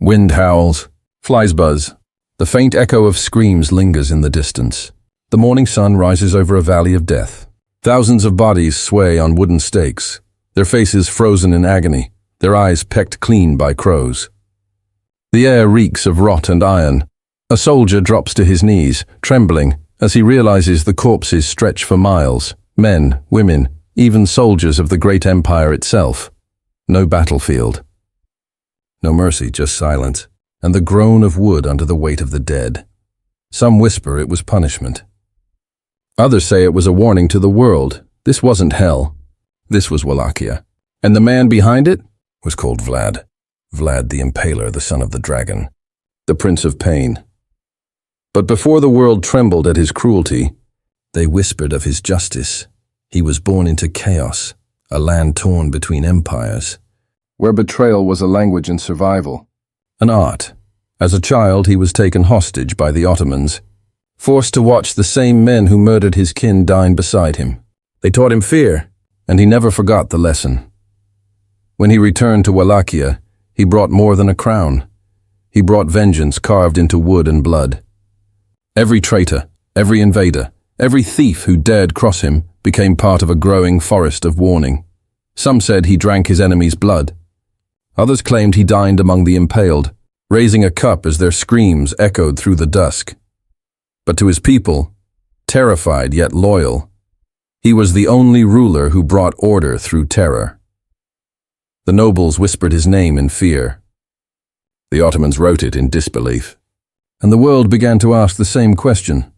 Wind howls, flies buzz. The faint echo of screams lingers in the distance. The morning sun rises over a valley of death. Thousands of bodies sway on wooden stakes, their faces frozen in agony, their eyes pecked clean by crows. The air reeks of rot and iron. A soldier drops to his knees, trembling, as he realizes the corpses stretch for miles. Men, women, even soldiers of the great empire itself. No battlefield. No mercy, just silence, and the groan of wood under the weight of the dead. Some whisper it was punishment. Others say it was a warning to the world. This wasn't hell. This was Wallachia. And the man behind it was called Vlad. Vlad the Impaler, the son of the dragon. The Prince of Pain. But before the world trembled at his cruelty, they whispered of his justice. He was born into chaos, a land torn between empires, where betrayal was a language and survival, an art. As a child, he was taken hostage by the Ottomans, forced to watch the same men who murdered his kin dying beside him. They taught him fear, and he never forgot the lesson. When he returned to Wallachia, he brought more than a crown. He brought vengeance carved into wood and blood. Every traitor, every invader, every thief who dared cross him became part of a growing forest of warning. Some said he drank his enemy's blood. Others claimed he dined among the impaled, raising a cup as their screams echoed through the dusk. But to his people, terrified yet loyal, he was the only ruler who brought order through terror. The nobles whispered his name in fear. The Ottomans wrote it in disbelief. And the world began to ask the same question.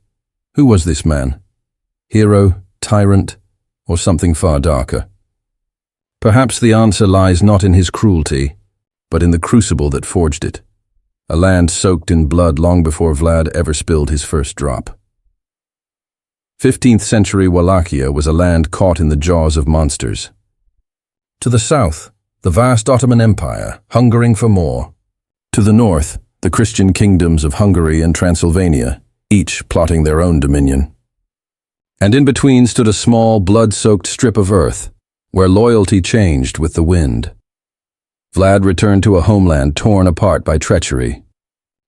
Who was this man? Hero, tyrant, or something far darker? Perhaps the answer lies not in his cruelty, but in the crucible that forged it. A land soaked in blood long before Vlad ever spilled his first drop. 15th century Wallachia was a land caught in the jaws of monsters. To the south, the vast Ottoman Empire, hungering for more. To the north, the Christian kingdoms of Hungary and Transylvania, each plotting their own dominion. And in between stood a small, blood-soaked strip of earth, where loyalty changed with the wind. Vlad returned to a homeland torn apart by treachery.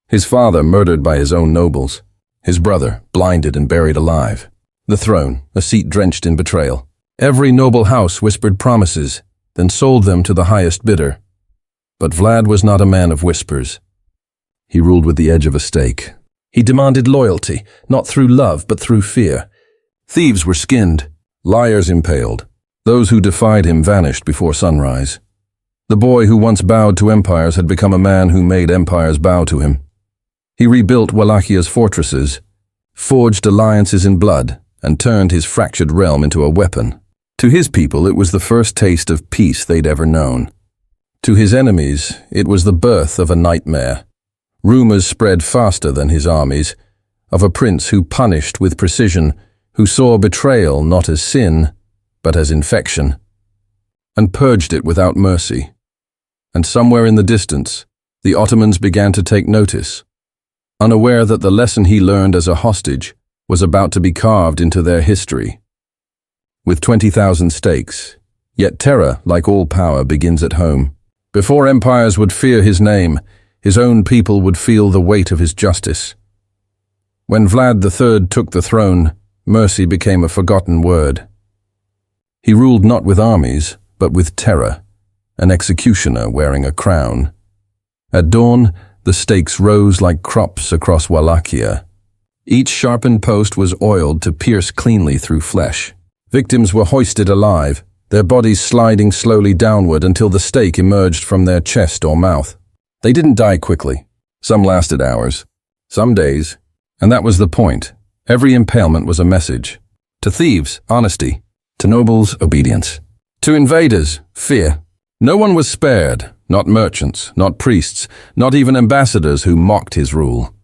His father murdered by his own nobles. His brother blinded and buried alive. The throne, a seat drenched in betrayal. Every noble house whispered promises, then sold them to the highest bidder. But Vlad was not a man of whispers. He ruled with the edge of a stake. He demanded loyalty, not through love, but through fear. Thieves were skinned, liars impaled. Those who defied him vanished before sunrise. The boy who once bowed to empires had become a man who made empires bow to him. He rebuilt Wallachia's fortresses, forged alliances in blood, and turned his fractured realm into a weapon. To his people, it was the first taste of peace they'd ever known. To his enemies, it was the birth of a nightmare. Rumors spread faster than his armies, of a prince who punished with precision, who saw betrayal not as sin, but as infection, and purged it without mercy. And somewhere in the distance, the Ottomans began to take notice, unaware that the lesson he learned as a hostage was about to be carved into their history. With 20,000 stakes, yet terror, like all power, begins at home. Before empires would fear his name, his own people would feel the weight of his justice. When Vlad III took the throne, mercy became a forgotten word. He ruled not with armies, but with terror, an executioner wearing a crown. At dawn, the stakes rose like crops across Wallachia. Each sharpened post was oiled to pierce cleanly through flesh. Victims were hoisted alive, their bodies sliding slowly downward until the stake emerged from their chest or mouth. They didn't die quickly. Some lasted hours, some days, and that was the point. Every impalement was a message. To thieves, honesty. To nobles, obedience. To invaders, fear. No one was spared, not merchants, not priests, not even ambassadors who mocked his rule.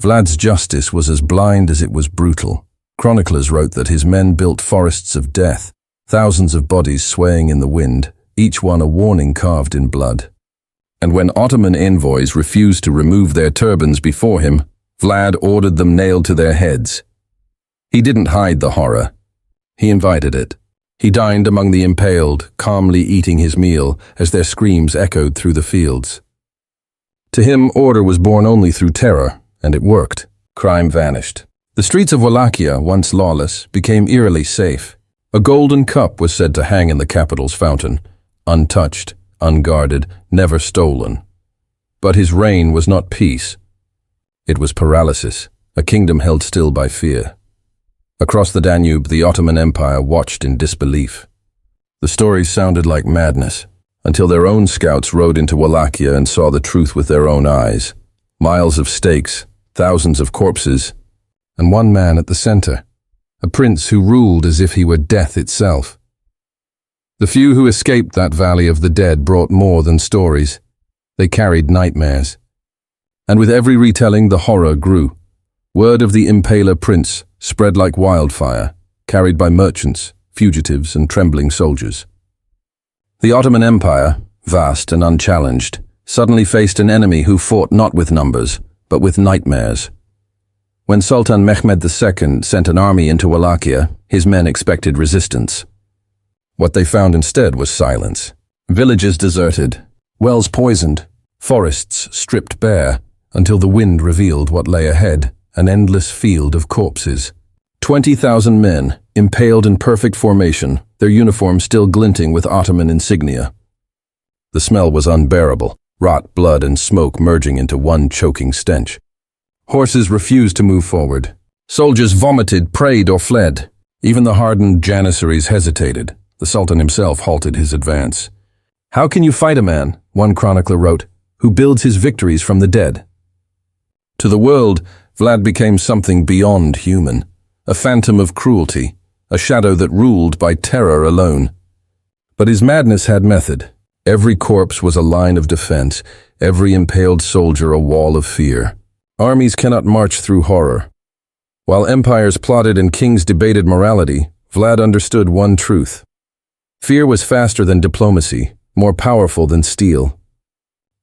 Vlad's justice was as blind as it was brutal. Chroniclers wrote that his men built forests of death, thousands of bodies swaying in the wind, each one a warning carved in blood. And when Ottoman envoys refused to remove their turbans before him, Vlad ordered them nailed to their heads. He didn't hide the horror. He invited it. He dined among the impaled, calmly eating his meal as their screams echoed through the fields. To him, order was born only through terror, and it worked. Crime vanished. The streets of Wallachia, once lawless, became eerily safe. A golden cup was said to hang in the capital's fountain, untouched, unguarded, never stolen. But his reign was not peace. It was paralysis, a kingdom held still by fear. Across the Danube, the Ottoman Empire watched in disbelief. The stories sounded like madness, until their own scouts rode into Wallachia and saw the truth with their own eyes. Miles of stakes, thousands of corpses, and one man at the center, a prince who ruled as if he were death itself. The few who escaped that valley of the dead brought more than stories. They carried nightmares. And with every retelling, the horror grew. Word of the Impaler prince spread like wildfire, carried by merchants, fugitives, and trembling soldiers. The Ottoman Empire, vast and unchallenged, suddenly faced an enemy who fought not with numbers, but with nightmares. When Sultan Mehmed II sent an army into Wallachia, his men expected resistance. What they found instead was silence. Villages deserted, wells poisoned, forests stripped bare, until the wind revealed what lay ahead, an endless field of corpses. 20,000 men, impaled in perfect formation, their uniforms still glinting with Ottoman insignia. The smell was unbearable, rot, blood, and smoke merging into one choking stench. Horses refused to move forward. Soldiers vomited, prayed, or fled. Even the hardened janissaries hesitated. The Sultan himself halted his advance. "How can you fight a man," one chronicler wrote, "who builds his victories from the dead?" To the world, Vlad became something beyond human, a phantom of cruelty, a shadow that ruled by terror alone. But his madness had method. Every corpse was a line of defense, every impaled soldier a wall of fear. Armies cannot march through horror. While empires plotted and kings debated morality, Vlad understood one truth. Fear was faster than diplomacy, more powerful than steel.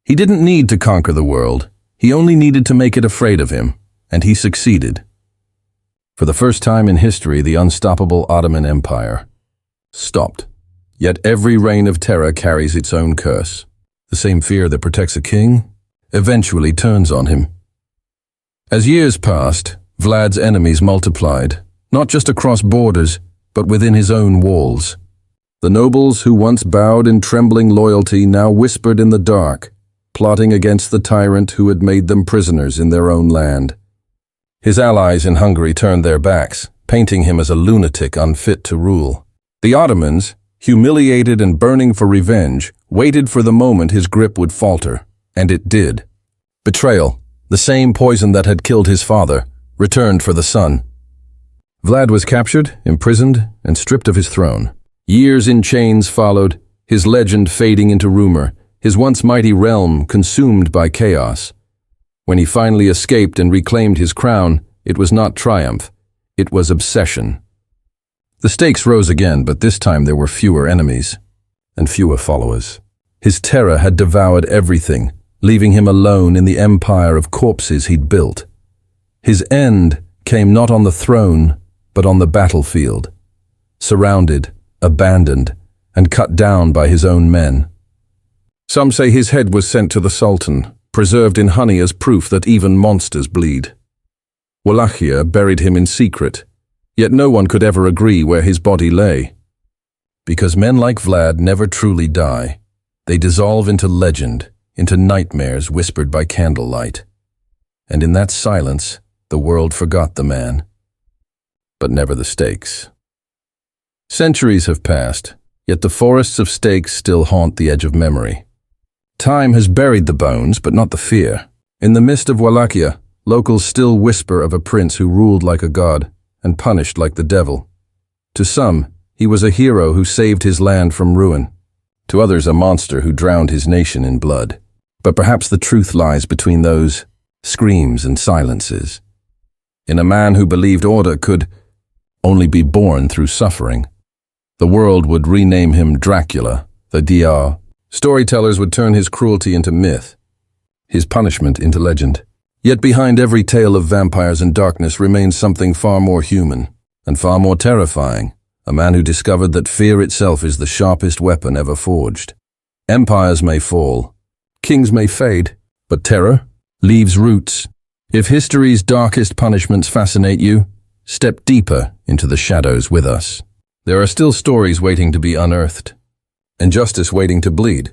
He didn't need to conquer the world. He only needed to make it afraid of him, and he succeeded. For the first time in history, the unstoppable Ottoman Empire stopped. Yet every reign of terror carries its own curse. The same fear that protects a king eventually turns on him. As years passed, Vlad's enemies multiplied, not just across borders, but within his own walls. The nobles who once bowed in trembling loyalty now whispered in the dark, plotting against the tyrant who had made them prisoners in their own land. His allies in Hungary turned their backs, painting him as a lunatic unfit to rule. The Ottomans, humiliated and burning for revenge, waited for the moment his grip would falter, and it did. Betrayal, the same poison that had killed his father, returned for the son. Vlad was captured, imprisoned, and stripped of his throne. Years in chains followed, his legend fading into rumor, his once mighty realm consumed by chaos. When he finally escaped and reclaimed his crown, it was not triumph, it was obsession. The stakes rose again, but this time there were fewer enemies and fewer followers. His terror had devoured everything, leaving him alone in the empire of corpses he'd built. His end came not on the throne, but on the battlefield, surrounded, abandoned, and cut down by his own men. Some say his head was sent to the Sultan, preserved in honey as proof that even monsters bleed. Wallachia buried him in secret, yet no one could ever agree where his body lay. Because men like Vlad never truly die. They dissolve into legend, into nightmares whispered by candlelight. And in that silence, the world forgot the man. But never the stakes. Centuries have passed, yet the forests of stakes still haunt the edge of memory. Time has buried the bones, but not the fear. In the mist of Wallachia, locals still whisper of a prince who ruled like a god and punished like the devil. To some, he was a hero who saved his land from ruin. To others, a monster who drowned his nation in blood. But perhaps the truth lies between those screams and silences. In a man who believed order could only be born through suffering. The world would rename him Dracula, the Dr. Storytellers would turn his cruelty into myth, his punishment into legend. Yet behind every tale of vampires and darkness remains something far more human and far more terrifying, a man who discovered that fear itself is the sharpest weapon ever forged. Empires may fall, kings may fade, But terror leaves roots. If history's darkest punishments fascinate you, step deeper into the shadows with us. There are still stories waiting to be unearthed, and justice waiting to bleed.